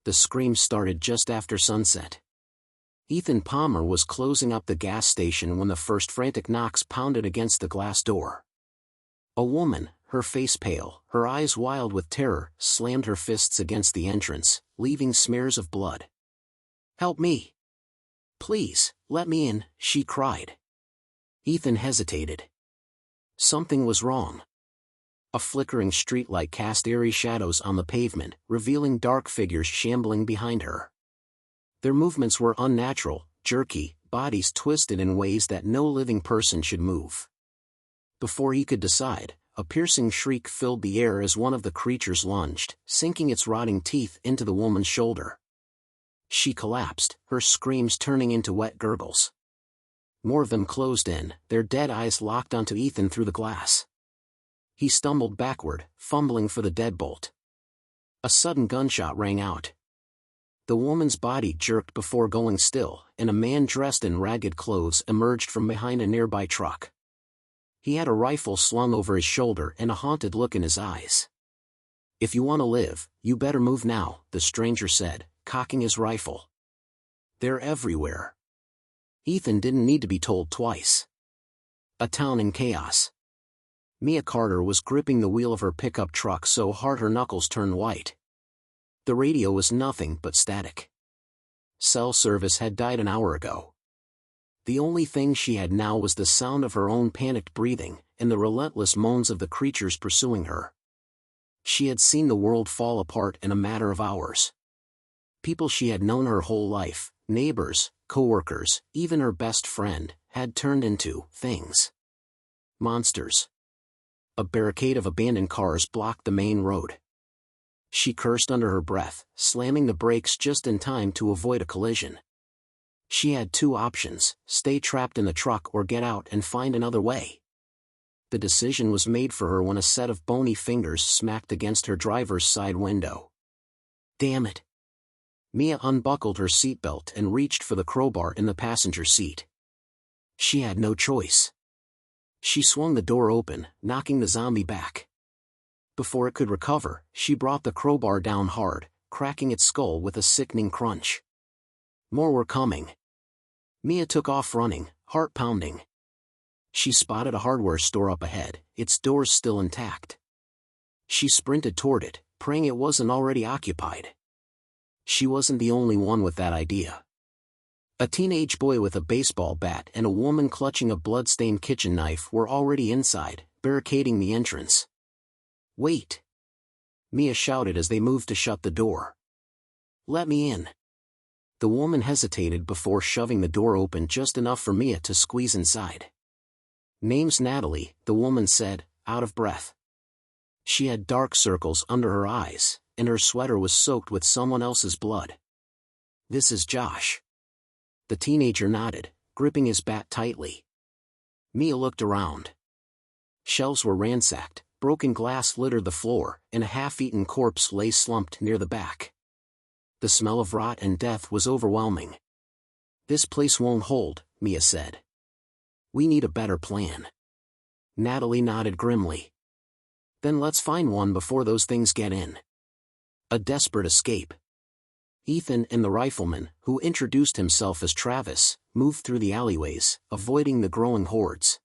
The scream started just after sunset. Ethan Palmer was closing up the gas station when the first frantic knocks pounded against the glass door. A woman, her face pale, her eyes wild with terror, slammed her fists against the entrance, leaving smears of blood. "Help me! Please, let me in," she cried. Ethan hesitated. Something was wrong. A flickering streetlight cast eerie shadows on the pavement, revealing dark figures shambling behind her. Their movements were unnatural, jerky, bodies twisted in ways that no living person should move. Before he could decide, a piercing shriek filled the air as one of the creatures lunged, sinking its rotting teeth into the woman's shoulder. She collapsed, her screams turning into wet gurgles. More of them closed in, their dead eyes locked onto Ethan through the glass. He stumbled backward, fumbling for the deadbolt. A sudden gunshot rang out. The woman's body jerked before going still, and a man dressed in ragged clothes emerged from behind a nearby truck. He had a rifle slung over his shoulder and a haunted look in his eyes. "If you want to live, you better move now," the stranger said, cocking his rifle. "They're everywhere." Ethan didn't need to be told twice. A town in chaos. Mia Carter was gripping the wheel of her pickup truck so hard her knuckles turned white. The radio was nothing but static. Cell service had died an hour ago. The only thing she had now was the sound of her own panicked breathing, and the relentless moans of the creatures pursuing her. She had seen the world fall apart in a matter of hours. People she had known her whole life, neighbors, coworkers, even her best friend, had turned into things. Monsters. A barricade of abandoned cars blocked the main road. She cursed under her breath, slamming the brakes just in time to avoid a collision. She had two options: stay trapped in the truck or get out and find another way. The decision was made for her when a set of bony fingers smacked against her driver's side window. Damn it! Mia unbuckled her seatbelt and reached for the crowbar in the passenger seat. She had no choice. She swung the door open, knocking the zombie back. Before it could recover, she brought the crowbar down hard, cracking its skull with a sickening crunch. More were coming. Mia took off running, heart pounding. She spotted a hardware store up ahead, its doors still intact. She sprinted toward it, praying it wasn't already occupied. She wasn't the only one with that idea. A teenage boy with a baseball bat and a woman clutching a blood-stained kitchen knife were already inside, barricading the entrance. "Wait!" Mia shouted as they moved to shut the door. "Let me in." The woman hesitated before shoving the door open just enough for Mia to squeeze inside. "Name's Natalie," the woman said, out of breath. She had dark circles under her eyes, and her sweater was soaked with someone else's blood. "This is Josh." The teenager nodded, gripping his bat tightly. Mia looked around. Shelves were ransacked, broken glass littered the floor, and a half-eaten corpse lay slumped near the back. The smell of rot and death was overwhelming. "This place won't hold," Mia said. "We need a better plan." Natalie nodded grimly. "Then let's find one before those things get in." A desperate escape. Ethan and the rifleman, who introduced himself as Travis, moved through the alleyways, avoiding the growing hordes.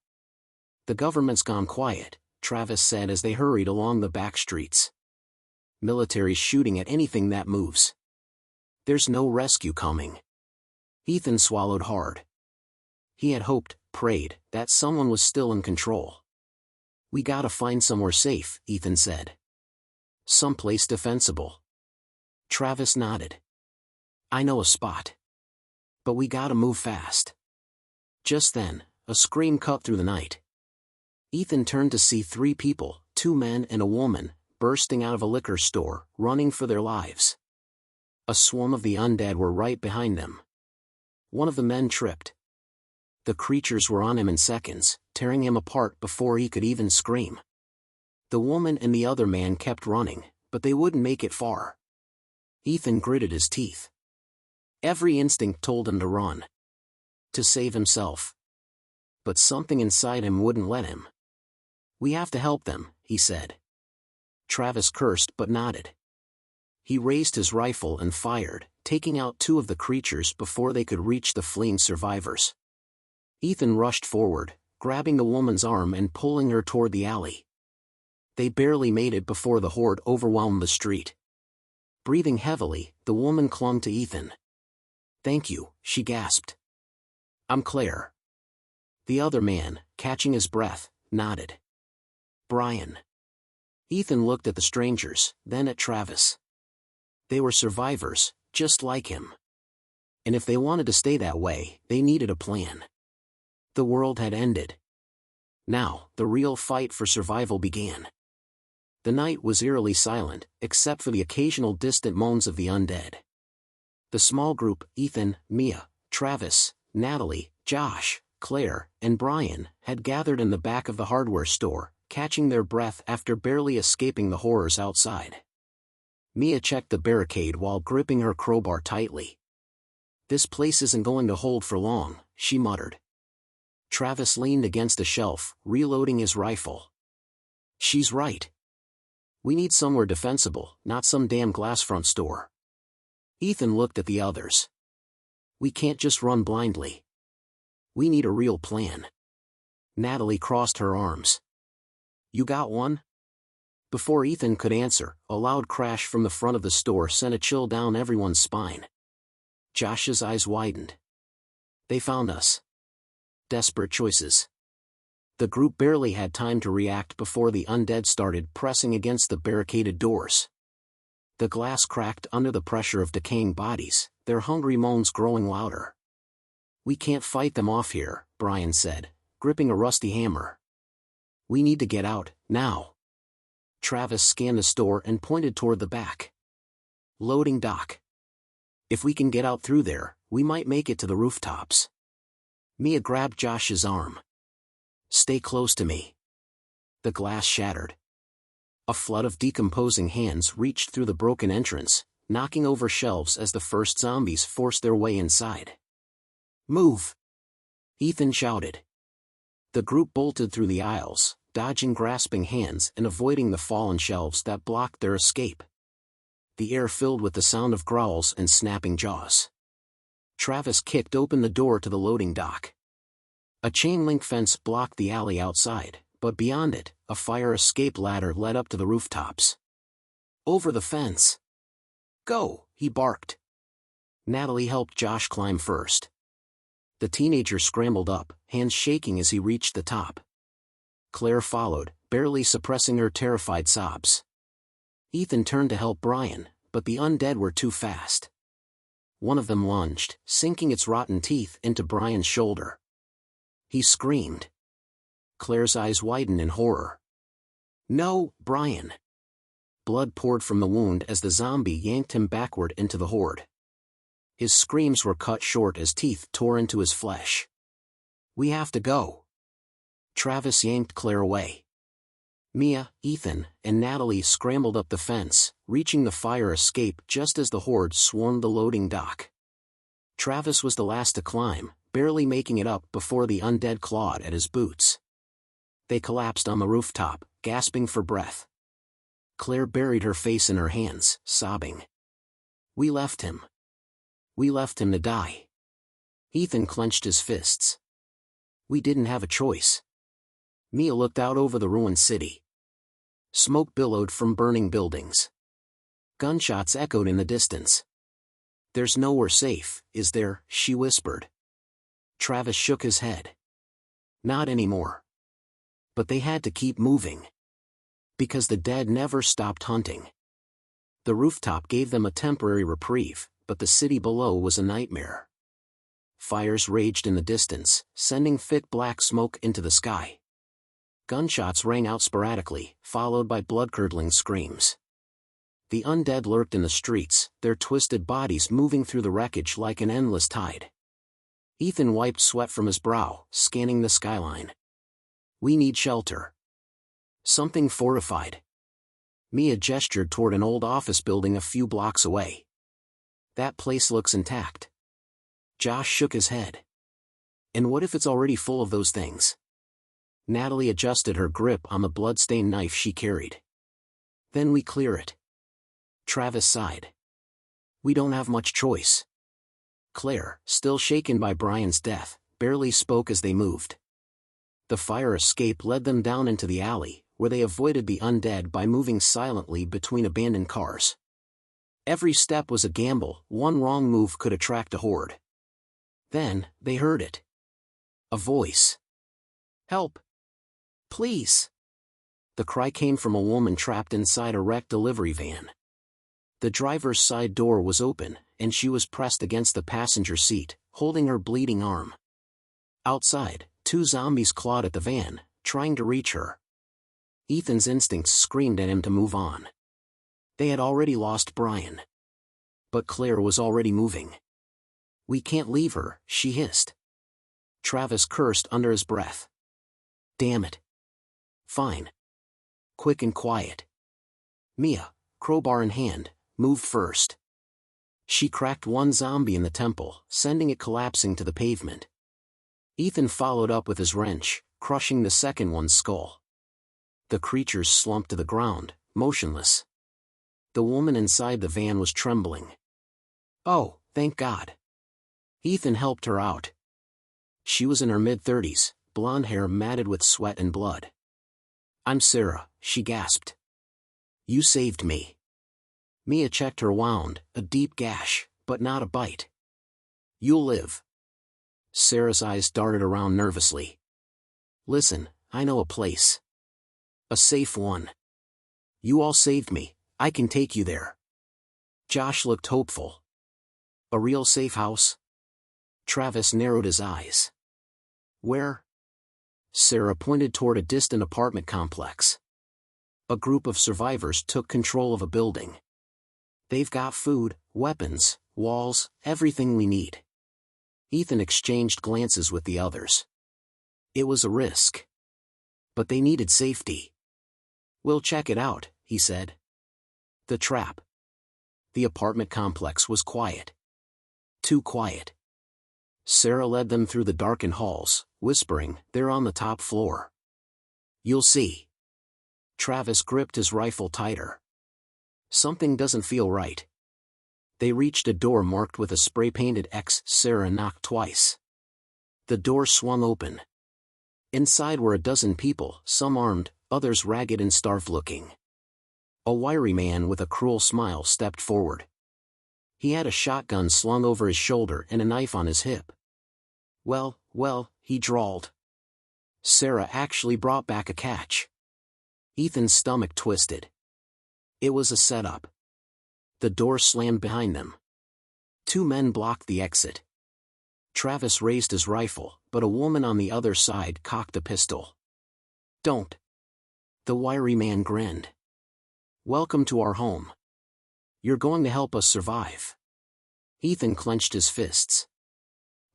"The government's gone quiet," Travis said as they hurried along the back streets. "Military's shooting at anything that moves. There's no rescue coming." Ethan swallowed hard. He had hoped, prayed, that someone was still in control. "We gotta find somewhere safe," Ethan said. "Someplace defensible." Travis nodded. "I know a spot. But we gotta move fast." Just then, a scream cut through the night. Ethan turned to see three people, two men and a woman, bursting out of a liquor store, running for their lives. A swarm of the undead were right behind them. One of the men tripped. The creatures were on him in seconds, tearing him apart before he could even scream. The woman and the other man kept running, but they wouldn't make it far. Ethan gritted his teeth. Every instinct told him to run. To save himself. But something inside him wouldn't let him. "We have to help them," he said. Travis cursed but nodded. He raised his rifle and fired, taking out two of the creatures before they could reach the fleeing survivors. Ethan rushed forward, grabbing the woman's arm and pulling her toward the alley. They barely made it before the horde overwhelmed the street. Breathing heavily, the woman clung to Ethan. "Thank you," she gasped. "I'm Claire." The other man, catching his breath, nodded. "Brian." Ethan looked at the strangers, then at Travis. They were survivors, just like him. And if they wanted to stay that way, they needed a plan. The world had ended. Now, the real fight for survival began. The night was eerily silent, except for the occasional distant moans of the undead. The small group, Ethan, Mia, Travis, Natalie, Josh, Claire, and Brian, had gathered in the back of the hardware store, catching their breath after barely escaping the horrors outside. Mia checked the barricade while gripping her crowbar tightly. "This place isn't going to hold for long," she muttered. Travis leaned against a shelf, reloading his rifle. "She's right. We need somewhere defensible, not some damn glass front store." Ethan looked at the others. "We can't just run blindly. We need a real plan." Natalie crossed her arms. "You got one?" Before Ethan could answer, a loud crash from the front of the store sent a chill down everyone's spine. Josh's eyes widened. "They found us." Desperate choices. The group barely had time to react before the undead started pressing against the barricaded doors. The glass cracked under the pressure of decaying bodies, their hungry moans growing louder. "We can't fight them off here," Brian said, gripping a rusty hammer. "We need to get out, now." Travis scanned the store and pointed toward the back. "Loading dock. If we can get out through there, we might make it to the rooftops." Mia grabbed Josh's arm. "Stay close to me." The glass shattered. A flood of decomposing hands reached through the broken entrance, knocking over shelves as the first zombies forced their way inside. "Move!" Ethan shouted. The group bolted through the aisles, dodging grasping hands and avoiding the fallen shelves that blocked their escape. The air filled with the sound of growls and snapping jaws. Travis kicked open the door to the loading dock. A chain-link fence blocked the alley outside, but beyond it, a fire escape ladder led up to the rooftops. "Over the fence!" "Go!" he barked. Natalie helped Josh climb first. The teenager scrambled up, hands shaking as he reached the top. Claire followed, barely suppressing her terrified sobs. Ethan turned to help Brian, but the undead were too fast. One of them lunged, sinking its rotten teeth into Brian's shoulder. He screamed. Claire's eyes widened in horror. "No, Brian!" Blood poured from the wound as the zombie yanked him backward into the horde. His screams were cut short as teeth tore into his flesh. "We have to go." Travis yanked Claire away. Mia, Ethan, and Natalie scrambled up the fence, reaching the fire escape just as the horde swarmed the loading dock. Travis was the last to climb, barely making it up before the undead clawed at his boots. They collapsed on the rooftop, gasping for breath. Claire buried her face in her hands, sobbing. "We left him. We left him to die." Ethan clenched his fists. "We didn't have a choice." Mia looked out over the ruined city. Smoke billowed from burning buildings. Gunshots echoed in the distance. "There's nowhere safe, is there?" she whispered. Travis shook his head. "Not anymore." But they had to keep moving. Because the dead never stopped hunting. The rooftop gave them a temporary reprieve, but the city below was a nightmare. Fires raged in the distance, sending thick black smoke into the sky. Gunshots rang out sporadically, followed by blood-curdling screams. The undead lurked in the streets, their twisted bodies moving through the wreckage like an endless tide. Ethan wiped sweat from his brow, scanning the skyline. "We need shelter. Something fortified." Mia gestured toward an old office building a few blocks away. "That place looks intact." Josh shook his head. "And what if it's already full of those things?" Natalie adjusted her grip on the blood-stained knife she carried. "Then we clear it." Travis sighed. We don't have much choice. Claire, still shaken by Brian's death, barely spoke as they moved. The fire escape led them down into the alley, where they avoided the undead by moving silently between abandoned cars. Every step was a gamble, one wrong move could attract a horde. Then, they heard it. A voice. Help! Please! The cry came from a woman trapped inside a wrecked delivery van. The driver's side door was open, and she was pressed against the passenger seat, holding her bleeding arm. Outside, 2 zombies clawed at the van, trying to reach her. Ethan's instincts screamed at him to move on. They had already lost Brian. But Claire was already moving. We can't leave her, she hissed. Travis cursed under his breath. Damn it. Fine. Quick and quiet. Mia, crowbar in hand, moved first. She cracked one zombie in the temple, sending it collapsing to the pavement. Ethan followed up with his wrench, crushing the second one's skull. The creatures slumped to the ground, motionless. The woman inside the van was trembling. Oh, thank God. Ethan helped her out. She was in her mid-30s, blonde hair matted with sweat and blood. I'm Sarah, she gasped. You saved me. Mia checked her wound, a deep gash, but not a bite. You'll live. Sarah's eyes darted around nervously. Listen, I know a place. A safe one. You all saved me, I can take you there. Josh looked hopeful. A real safe house? Travis narrowed his eyes. Where? Sarah pointed toward a distant apartment complex. A group of survivors took control of a building. They've got food, weapons, walls, everything we need. Ethan exchanged glances with the others. It was a risk. But they needed safety. We'll check it out, he said. The trap. The apartment complex was quiet. Too quiet. Sarah led them through the darkened halls, whispering, they're on the top floor. You'll see. Travis gripped his rifle tighter. Something doesn't feel right. They reached a door marked with a spray-painted X. Sarah knocked twice. The door swung open. Inside were a dozen people, some armed, others ragged and starved-looking. A wiry man with a cruel smile stepped forward. He had a shotgun slung over his shoulder and a knife on his hip. Well, he drawled. Sarah actually brought back a catch. Ethan's stomach twisted. It was a setup. The door slammed behind them. 2 men blocked the exit. Travis raised his rifle, but a woman on the other side cocked a pistol. Don't. The wiry man grinned. Welcome to our home. You're going to help us survive. Ethan clenched his fists.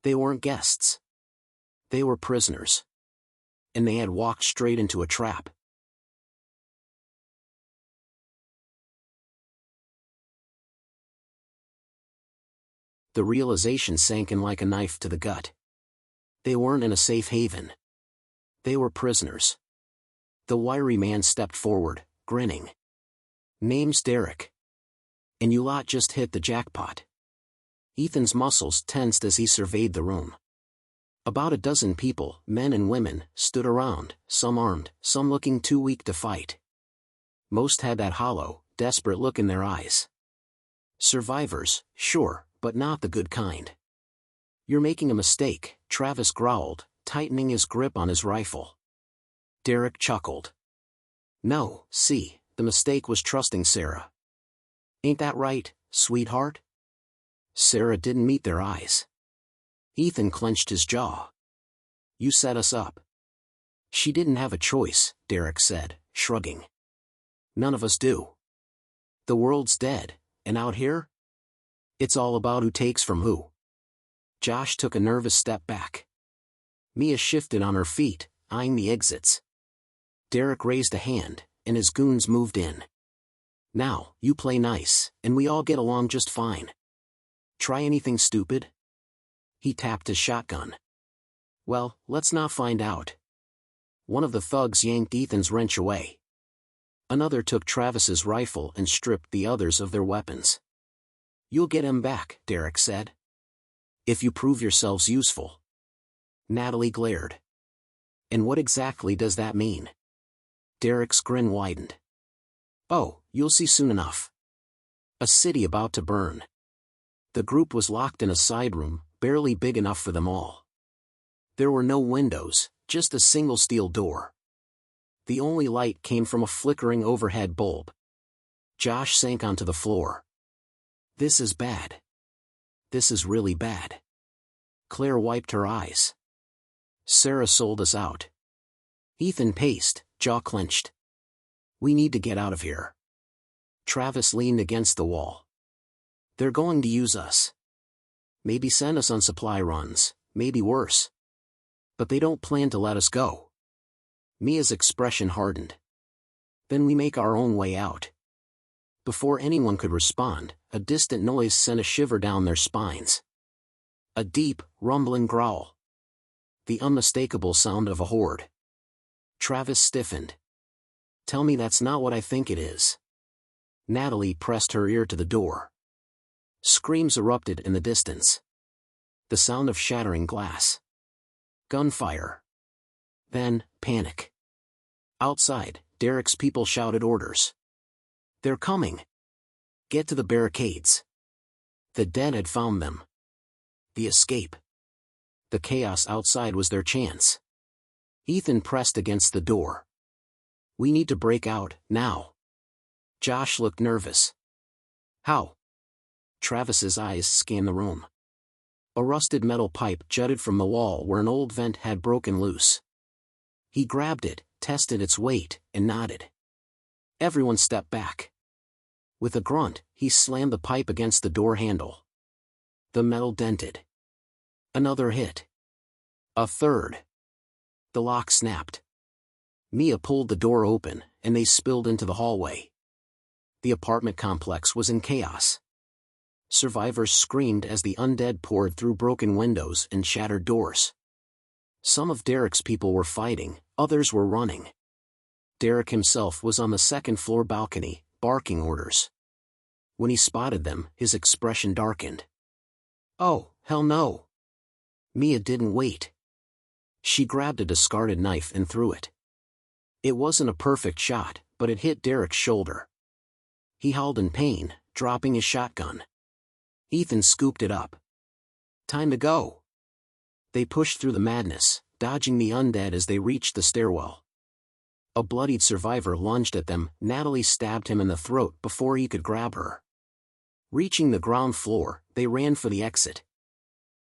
They weren't guests. They were prisoners. And they had walked straight into a trap. The realization sank in like a knife to the gut. They weren't in a safe haven. They were prisoners. The wiry man stepped forward, grinning. Name's Derek. And you lot just hit the jackpot. Ethan's muscles tensed as he surveyed the room. About a dozen people, men and women, stood around, some armed, some looking too weak to fight. Most had that hollow, desperate look in their eyes. Survivors, sure, but not the good kind. You're making a mistake, Travis growled, tightening his grip on his rifle. Derek chuckled. No, see, the mistake was trusting Sarah. Ain't that right, sweetheart? Sarah didn't meet their eyes. Ethan clenched his jaw. You set us up. She didn't have a choice, Derek said, shrugging. None of us do. The world's dead, and out here? It's all about who takes from who. Josh took a nervous step back. Mia shifted on her feet, eyeing the exits. Derek raised a hand, and his goons moved in. Now, you play nice, and we all get along just fine. Try anything stupid? He tapped his shotgun. Well, let's not find out. One of the thugs yanked Ethan's wrench away. Another took Travis's rifle and stripped the others of their weapons. "You'll get him back," Derek said. "If you prove yourselves useful." Natalie glared. "And what exactly does that mean?" Derek's grin widened. "Oh, you'll see soon enough. A city about to burn." The group was locked in a side room, barely big enough for them all. There were no windows, just a single steel door. The only light came from a flickering overhead bulb. Josh sank onto the floor. "This is bad. This is really bad." Claire wiped her eyes. "Sarah sold us out." Ethan paced, jaw clenched. "We need to get out of here." Travis leaned against the wall. "They're going to use us. Maybe send us on supply runs, maybe worse. But they don't plan to let us go." Mia's expression hardened. "Then we make our own way out." Before anyone could respond, a distant noise sent a shiver down their spines. A deep, rumbling growl. The unmistakable sound of a horde. Travis stiffened. "Tell me that's not what I think it is." Natalie pressed her ear to the door. Screams erupted in the distance. The sound of shattering glass. Gunfire. Then, panic. Outside, Derek's people shouted orders. "They're coming! Get to the barricades!" The dead had found them. The escape. The chaos outside was their chance. Ethan pressed against the door. "We need to break out, now." Josh looked nervous. "How?" Travis's eyes scanned the room. A rusted metal pipe jutted from the wall where an old vent had broken loose. He grabbed it, tested its weight, and nodded. Everyone stepped back. With a grunt, he slammed the pipe against the door handle. The metal dented. Another hit. A third. The lock snapped. Mia pulled the door open, and they spilled into the hallway. The apartment complex was in chaos. Survivors screamed as the undead poured through broken windows and shattered doors. Some of Derek's people were fighting, others were running. Derek himself was on the second-floor balcony, barking orders. When he spotted them, his expression darkened. "Oh, hell no!" Mia didn't wait. She grabbed a discarded knife and threw it. It wasn't a perfect shot, but it hit Derek's shoulder. He howled in pain, dropping his shotgun. Ethan scooped it up. "Time to go." They pushed through the madness, dodging the undead as they reached the stairwell. A bloodied survivor lunged at them. Natalie stabbed him in the throat before he could grab her. Reaching the ground floor, they ran for the exit.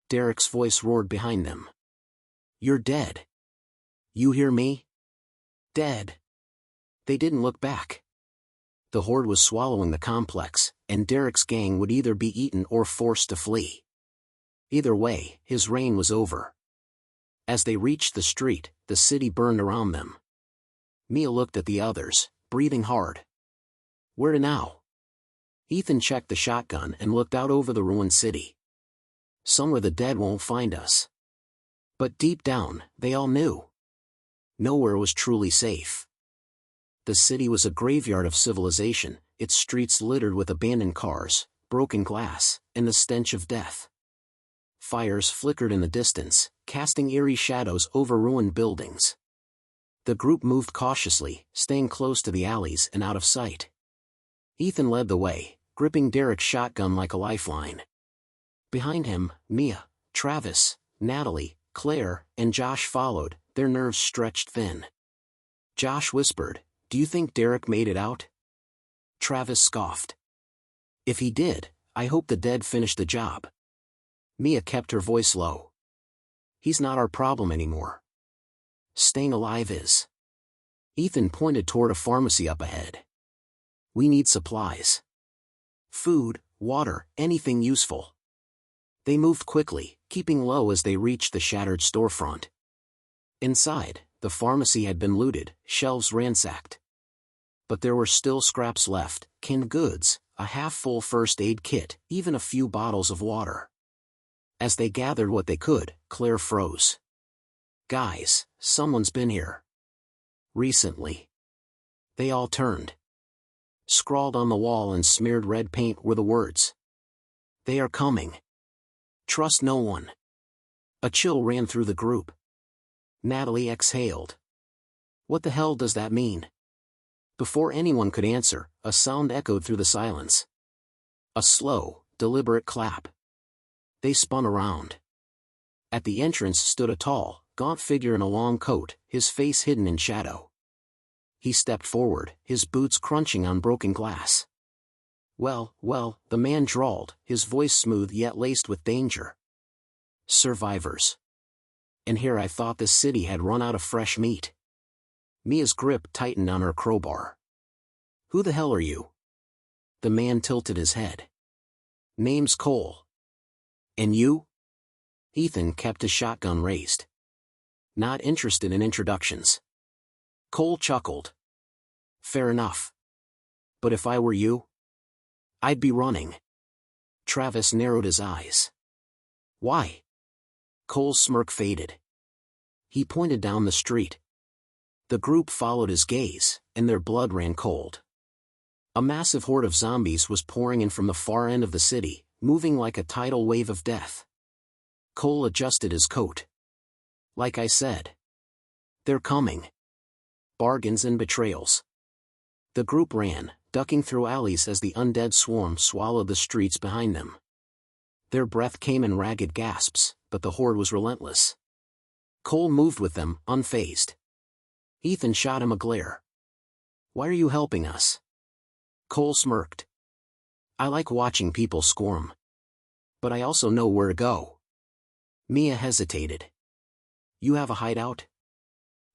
Derek's voice roared behind them. "You're dead. You hear me? Dead." They didn't look back. The horde was swallowing the complex, and Derek's gang would either be eaten or forced to flee. Either way, his reign was over. As they reached the street, the city burned around them. Mia looked at the others, breathing hard. "Where to now?" Ethan checked the shotgun and looked out over the ruined city. "Somewhere the dead won't find us." But deep down, they all knew. Nowhere was truly safe. The city was a graveyard of civilization, its streets littered with abandoned cars, broken glass, and the stench of death. Fires flickered in the distance, casting eerie shadows over ruined buildings. The group moved cautiously, staying close to the alleys and out of sight. Ethan led the way, gripping Derek's shotgun like a lifeline. Behind him, Mia, Travis, Natalie, Claire, and Josh followed, their nerves stretched thin. Josh whispered, "Do you think Derek made it out?" Travis scoffed. "If he did, I hope the dead finished the job." Mia kept her voice low. "He's not our problem anymore. Staying alive is." Ethan pointed toward a pharmacy up ahead. "We need supplies. Food, water, anything useful." They moved quickly, keeping low as they reached the shattered storefront. Inside, the pharmacy had been looted, shelves ransacked. But there were still scraps left, canned goods, a half-full first aid kit, even a few bottles of water. As they gathered what they could, Claire froze. "Guys, someone's been here. Recently." They all turned. Scrawled on the wall in smeared red paint were the words. "They are coming. Trust no one." A chill ran through the group. Natalie exhaled. What the hell does that mean? Before anyone could answer, a sound echoed through the silence. A slow, deliberate clap. They spun around. At the entrance stood a tall, gaunt figure in a long coat, his face hidden in shadow. He stepped forward, his boots crunching on broken glass. Well, the man drawled, his voice smooth yet laced with danger. Survivors. And here I thought this city had run out of fresh meat. Mia's grip tightened on her crowbar. "Who the hell are you?" The man tilted his head. "Name's Cole." "And you?" Ethan kept his shotgun raised. "Not interested in introductions." Cole chuckled. "Fair enough. But if I were you, I'd be running." Travis narrowed his eyes. "Why?" Cole's smirk faded. He pointed down the street. The group followed his gaze, and their blood ran cold. A massive horde of zombies was pouring in from the far end of the city, moving like a tidal wave of death. Cole adjusted his coat. "Like I said. They're coming. Bargains and betrayals." The group ran, ducking through alleys as the undead swarm swallowed the streets behind them. Their breath came in ragged gasps, but the horde was relentless. Cole moved with them, unfazed. Ethan shot him a glare. "Why are you helping us?" Cole smirked. "I like watching people squirm. But I also know where to go." Mia hesitated. "You have a hideout?"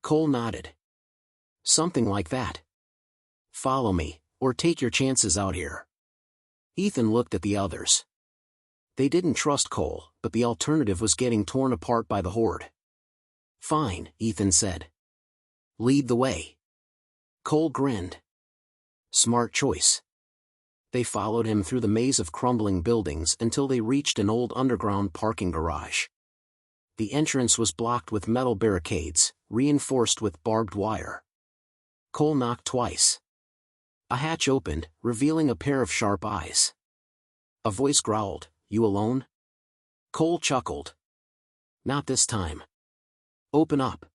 Cole nodded. "Something like that. Follow me, or take your chances out here." Ethan looked at the others. They didn't trust Cole, but the alternative was getting torn apart by the horde. "Fine," Ethan said. "Lead the way." Cole grinned. "Smart choice." They followed him through the maze of crumbling buildings until they reached an old underground parking garage. The entrance was blocked with metal barricades, reinforced with barbed wire. Cole knocked twice. A hatch opened, revealing a pair of sharp eyes. A voice growled, "You alone?" Cole chuckled. "Not this time. Open up."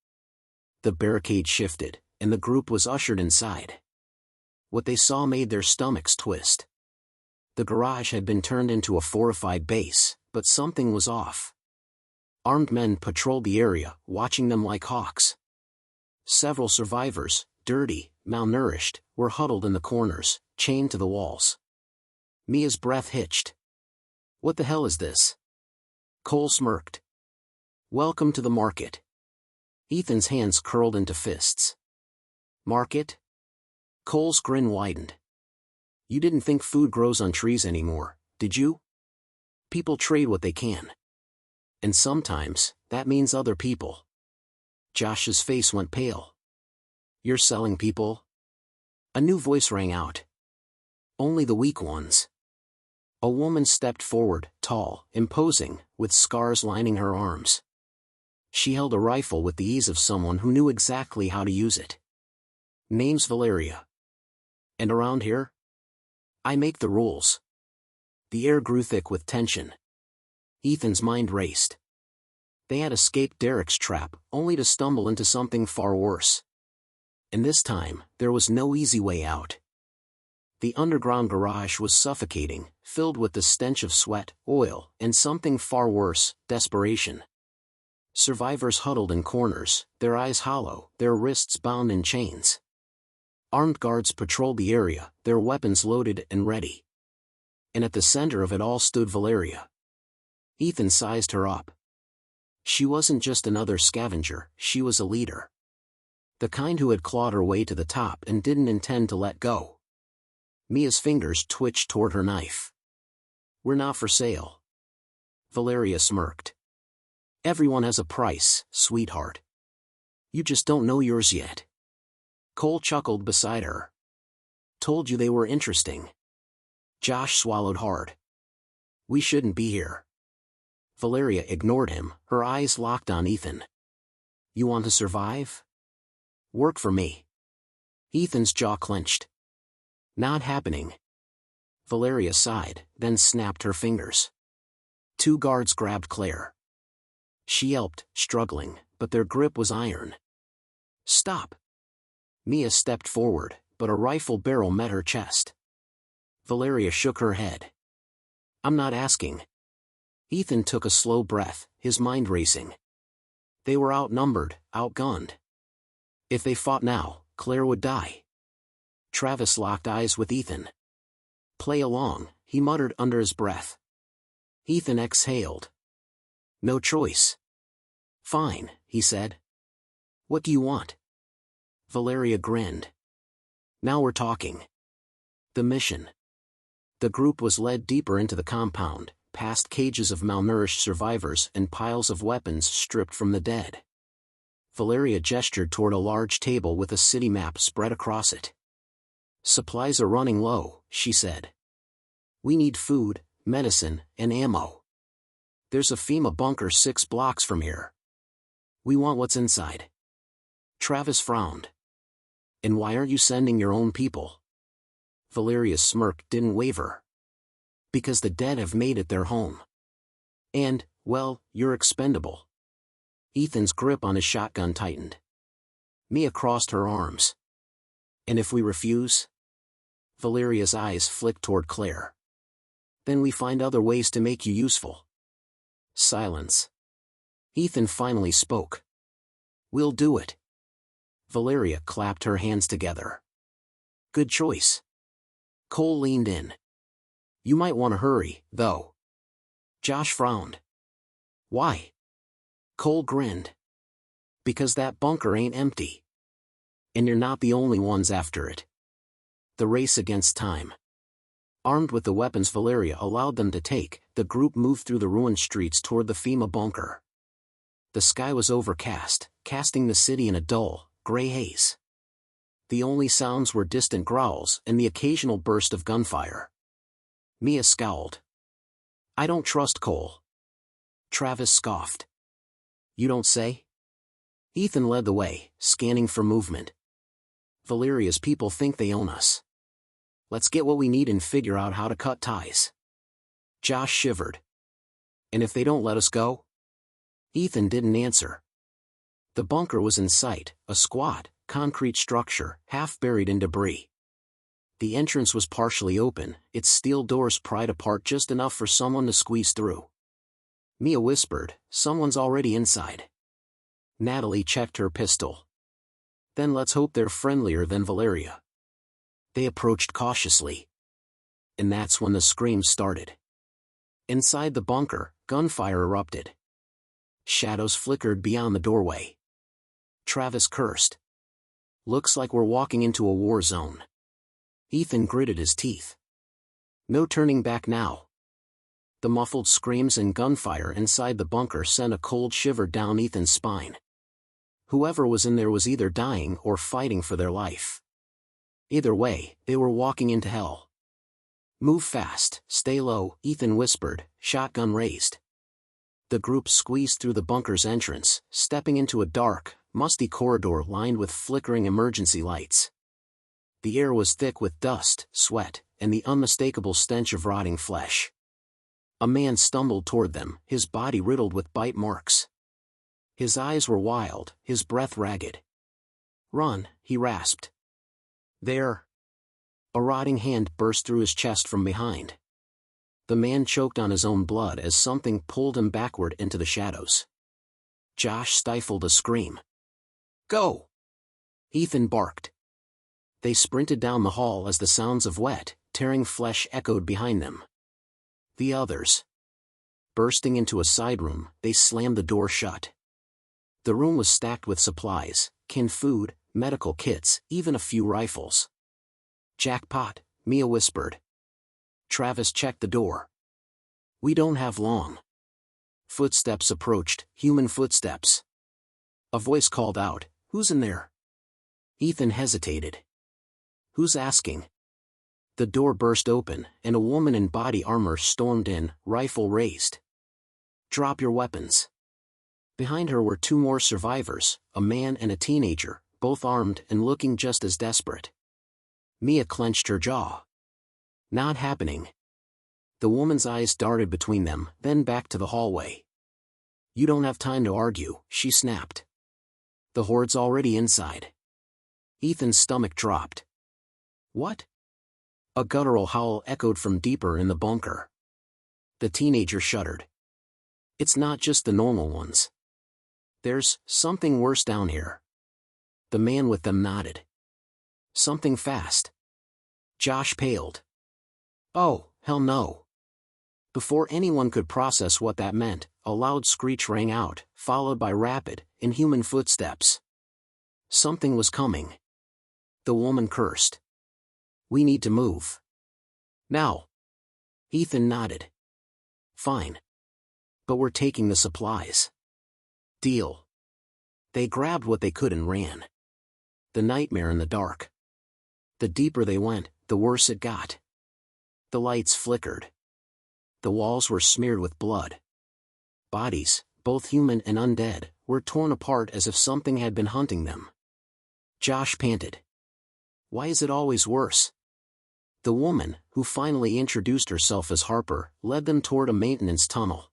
The barricade shifted, and the group was ushered inside. What they saw made their stomachs twist. The garage had been turned into a fortified base, but something was off. Armed men patrolled the area, watching them like hawks. Several survivors, dirty, malnourished, were huddled in the corners, chained to the walls. Mia's breath hitched. "What the hell is this?" Cole smirked. "Welcome to the market." Ethan's hands curled into fists. "Market?" Cole's grin widened. "You didn't think food grows on trees anymore, did you? People trade what they can. And sometimes, that means other people." Josh's face went pale. "You're selling people?" A new voice rang out. "Only the weak ones." A woman stepped forward, tall, imposing, with scars lining her arms. She held a rifle with the ease of someone who knew exactly how to use it. "Name's Valeria. And around here? I make the rules." The air grew thick with tension. Ethan's mind raced. They had escaped Derek's trap, only to stumble into something far worse. And this time, there was no easy way out. The underground garage was suffocating, filled with the stench of sweat, oil, and something far worse, desperation. Survivors huddled in corners, their eyes hollow, their wrists bound in chains. Armed guards patrolled the area, their weapons loaded and ready. And at the center of it all stood Valeria. Ethan sized her up. She wasn't just another scavenger, she was a leader. The kind who had clawed her way to the top and didn't intend to let go. Mia's fingers twitched toward her knife. "We're not for sale." Valeria smirked. "Everyone has a price, sweetheart. You just don't know yours yet." Cole chuckled beside her. "Told you they were interesting." Josh swallowed hard. "We shouldn't be here." Valeria ignored him, her eyes locked on Ethan. "You want to survive? Work for me." Ethan's jaw clenched. Not happening. Valeria sighed, then snapped her fingers. 2 guards grabbed Claire. She yelped, struggling, but their grip was iron. Stop! Mia stepped forward, but a rifle barrel met her chest. Valeria shook her head. I'm not asking. Ethan took a slow breath, his mind racing. They were outnumbered, outgunned. If they fought now, Claire would die. Travis locked eyes with Ethan. Play along, he muttered under his breath. Ethan exhaled. No choice. Fine, he said. What do you want? Valeria grinned. Now we're talking. The mission. The group was led deeper into the compound, past cages of malnourished survivors and piles of weapons stripped from the dead. Valeria gestured toward a large table with a city map spread across it. Supplies are running low, she said. We need food, medicine, and ammo. There's a FEMA bunker 6 blocks from here. We want what's inside. Travis frowned. And why aren't you sending your own people? Valeria's smirk didn't waver. Because the dead have made it their home. And, well, you're expendable. Ethan's grip on his shotgun tightened. Mia crossed her arms. And if we refuse? Valeria's eyes flicked toward Claire. Then we find other ways to make you useful. Silence. Ethan finally spoke. We'll do it. Valeria clapped her hands together. Good choice. Cole leaned in. You might want to hurry, though. Josh frowned. Why? Cole grinned. Because that bunker ain't empty. And you're not the only ones after it. The race against time. Armed with the weapons Valeria allowed them to take, the group moved through the ruined streets toward the FEMA bunker. The sky was overcast, casting the city in a dull, gray haze. The only sounds were distant growls and the occasional burst of gunfire. Mia scowled. I don't trust Cole. Travis scoffed. You don't say? Ethan led the way, scanning for movement. Valeria's people think they own us. Let's get what we need and figure out how to cut ties. Josh shivered. And if they don't let us go? Ethan didn't answer. The bunker was in sight, a squat, concrete structure, half buried in debris. The entrance was partially open, its steel doors pried apart just enough for someone to squeeze through. Mia whispered, someone's already inside. Natalie checked her pistol. Then let's hope they're friendlier than Valeria. They approached cautiously. And that's when the screams started. Inside the bunker, gunfire erupted. Shadows flickered beyond the doorway. Travis cursed. Looks like we're walking into a war zone. Ethan gritted his teeth. No turning back now. The muffled screams and gunfire inside the bunker sent a cold shiver down Ethan's spine. Whoever was in there was either dying or fighting for their life. Either way, they were walking into hell. Move fast, stay low, Ethan whispered, shotgun raised. The group squeezed through the bunker's entrance, stepping into a dark, musty corridor lined with flickering emergency lights. The air was thick with dust, sweat, and the unmistakable stench of rotting flesh. A man stumbled toward them, his body riddled with bite marks. His eyes were wild, his breath ragged. Run, he rasped. There. A rotting hand burst through his chest from behind. The man choked on his own blood as something pulled him backward into the shadows. Josh stifled a scream. Go! Ethan barked. They sprinted down the hall as the sounds of wet, tearing flesh echoed behind them. The others. Bursting into a side room, they slammed the door shut. The room was stacked with supplies, canned food, medical kits, even a few rifles. Jackpot, Mia whispered. Travis checked the door. We don't have long. Footsteps approached, human footsteps. A voice called out, Who's in there? Ethan hesitated. Who's asking? The door burst open, and a woman in body armor stormed in, rifle raised. Drop your weapons. Behind her were 2 more survivors, a man and a teenager, both armed and looking just as desperate. Mia clenched her jaw. Not happening. The woman's eyes darted between them, then back to the hallway. You don't have time to argue, she snapped. The horde's already inside. Ethan's stomach dropped. What? A guttural howl echoed from deeper in the bunker. The teenager shuddered. It's not just the normal ones. There's something worse down here. The man with them nodded. Something fast. Josh paled. Oh, hell no. Before anyone could process what that meant, a loud screech rang out, followed by rapid, inhuman footsteps. Something was coming. The woman cursed. We need to move. Now. Ethan nodded. Fine. But we're taking the supplies. Deal. They grabbed what they could and ran. The nightmare in the dark. The deeper they went, the worse it got. The lights flickered. The walls were smeared with blood. Bodies, both human and undead, were torn apart as if something had been hunting them. Josh panted. Why is it always worse? The woman, who finally introduced herself as Harper, led them toward a maintenance tunnel.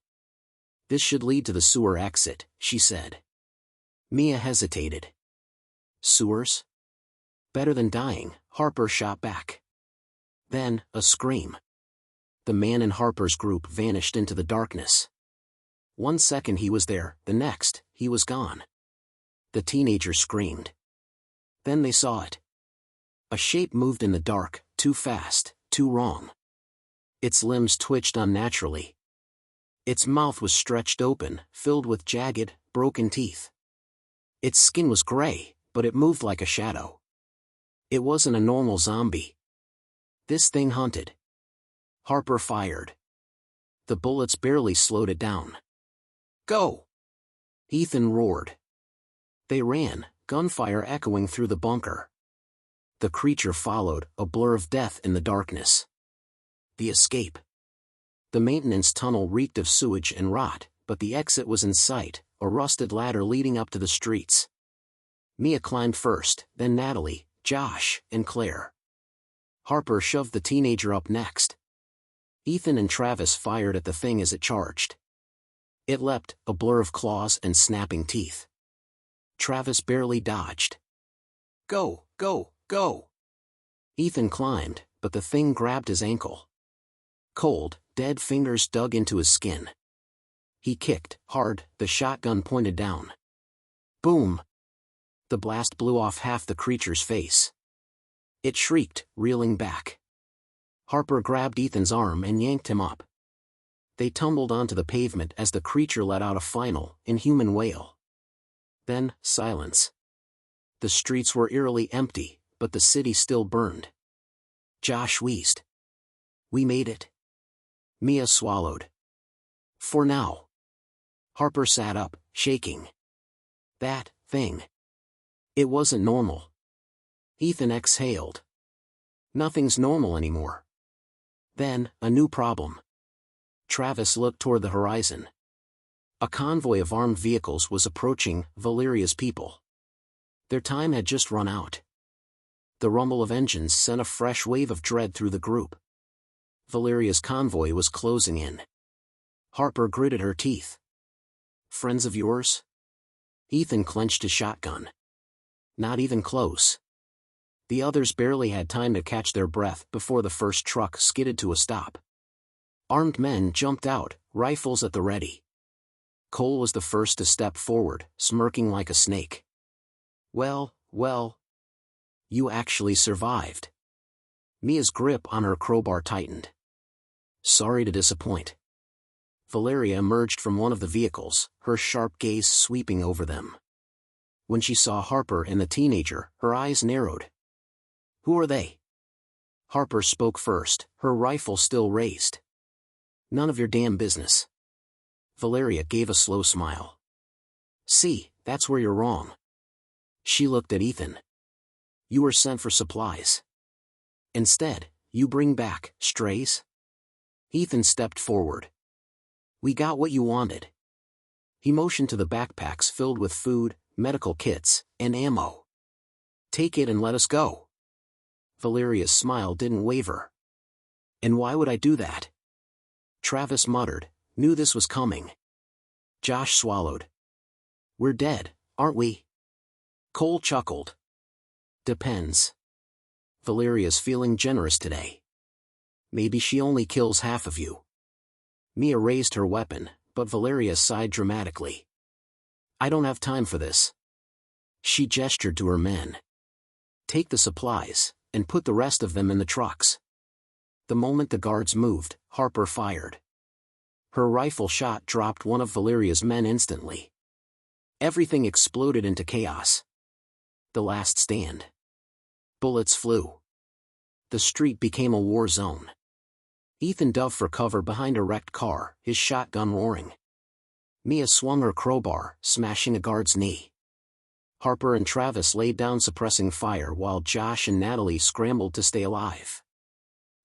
This should lead to the sewer exit, she said. Mia hesitated. Sewers? Better than dying, Harper shot back. Then, a scream. The man in Harper's group vanished into the darkness. 1 second he was there, the next, he was gone. The teenager screamed. Then they saw it. A shape moved in the dark, too fast, too wrong. Its limbs twitched unnaturally. Its mouth was stretched open, filled with jagged, broken teeth. Its skin was gray, but it moved like a shadow. It wasn't a normal zombie. This thing hunted. Harper fired. The bullets barely slowed it down. Go! Ethan roared. They ran, gunfire echoing through the bunker. The creature followed, a blur of death in the darkness. The escape. The maintenance tunnel reeked of sewage and rot, but the exit was in sight, a rusted ladder leading up to the streets. Mia climbed first, then Natalie, Josh, and Claire. Harper shoved the teenager up next. Ethan and Travis fired at the thing as it charged. It leapt, a blur of claws and snapping teeth. Travis barely dodged. Go, go, go! Ethan climbed, but the thing grabbed his ankle. Cold, dead fingers dug into his skin. He kicked, hard, the shotgun pointed down. Boom! The blast blew off half the creature's face. It shrieked, reeling back. Harper grabbed Ethan's arm and yanked him up. They tumbled onto the pavement as the creature let out a final, inhuman wail. Then, silence. The streets were eerily empty, but the city still burned. Josh wheezed. We made it. Mia swallowed. For now. Harper sat up, shaking. That thing. It wasn't normal. Ethan exhaled. Nothing's normal anymore. Then, a new problem. Travis looked toward the horizon. A convoy of armed vehicles was approaching Valeria's people. Their time had just run out. The rumble of engines sent a fresh wave of dread through the group. Valeria's convoy was closing in. Harper gritted her teeth. Friends of yours? Ethan clenched his shotgun. Not even close. The others barely had time to catch their breath before the first truck skidded to a stop. Armed men jumped out, rifles at the ready. Cole was the first to step forward, smirking like a snake. Well, you actually survived. Mia's grip on her crowbar tightened. Sorry to disappoint. Valeria emerged from one of the vehicles, her sharp gaze sweeping over them. When she saw Harper and the teenager, her eyes narrowed. Who are they? Harper spoke first, her rifle still raised. None of your damn business. Valeria gave a slow smile. See, that's where you're wrong. She looked at Ethan. You were sent for supplies. Instead, you bring back strays? Ethan stepped forward. We got what you wanted. He motioned to the backpacks filled with food, medical kits, and ammo. Take it and let us go. Valeria's smile didn't waver. And why would I do that? Travis muttered, knew this was coming. Josh swallowed. We're dead, aren't we? Cole chuckled. Depends. Valeria's feeling generous today. Maybe she only kills half of you. Mia raised her weapon, but Valeria sighed dramatically. I don't have time for this. She gestured to her men. Take the supplies, and put the rest of them in the trucks. The moment the guards moved, Harper fired. Her rifle shot dropped one of Valeria's men instantly. Everything exploded into chaos. The last stand. Bullets flew. The street became a war zone. Ethan dove for cover behind a wrecked car, his shotgun roaring. Mia swung her crowbar, smashing a guard's knee. Harper and Travis laid down suppressing fire while Josh and Natalie scrambled to stay alive.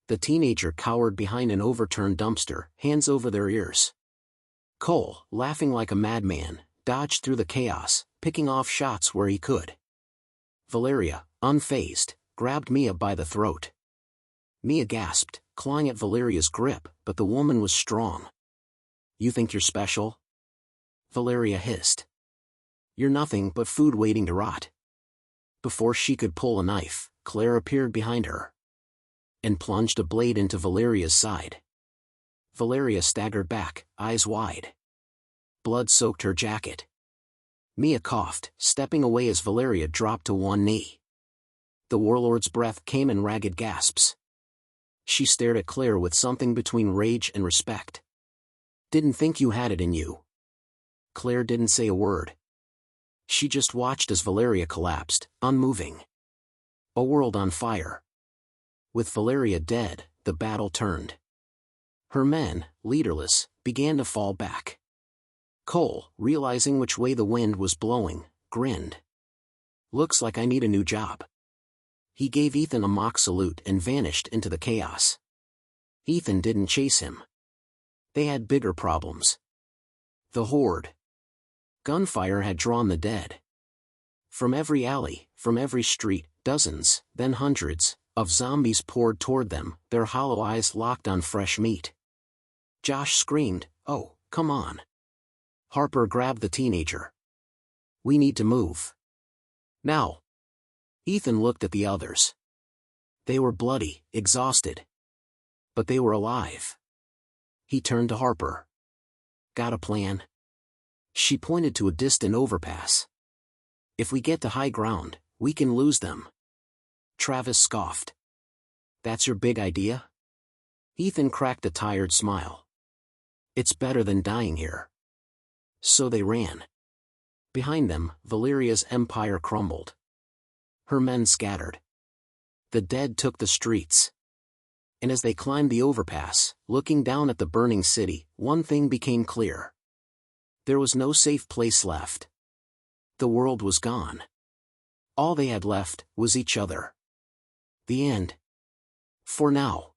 The teenager cowered behind an overturned dumpster, hands over their ears. Cole, laughing like a madman, dodged through the chaos, picking off shots where he could. Valeria, unfazed, grabbed Mia by the throat. Mia gasped, clawing at Valeria's grip, but the woman was strong. You think you're special? Valeria hissed. You're nothing but food waiting to rot. Before she could pull a knife, Claire appeared behind her and plunged a blade into Valeria's side. Valeria staggered back, eyes wide. Blood soaked her jacket. Mia coughed, stepping away as Valeria dropped to one knee. The warlord's breath came in ragged gasps. She stared at Claire with something between rage and respect. Didn't think you had it in you. Claire didn't say a word. She just watched as Valeria collapsed, unmoving. A world on fire. With Valeria dead, the battle turned. Her men, leaderless, began to fall back. Cole, realizing which way the wind was blowing, grinned. Looks like I need a new job. He gave Ethan a mock salute and vanished into the chaos. Ethan didn't chase him. They had bigger problems. The horde. Gunfire had drawn the dead. From every alley, from every street, dozens, then hundreds, of zombies poured toward them, their hollow eyes locked on fresh meat. Josh screamed, "Oh, come on." Harper grabbed the teenager. We need to move. Now. Ethan looked at the others. They were bloody, exhausted. But they were alive. He turned to Harper. Got a plan? She pointed to a distant overpass. If we get to high ground, we can lose them. Travis scoffed. That's your big idea? Ethan cracked a tired smile. It's better than dying here. So they ran. Behind them, Valeria's empire crumbled. Her men scattered. The dead took the streets. And as they climbed the overpass, looking down at the burning city, one thing became clear. There was no safe place left. The world was gone. All they had left was each other. The end. For now.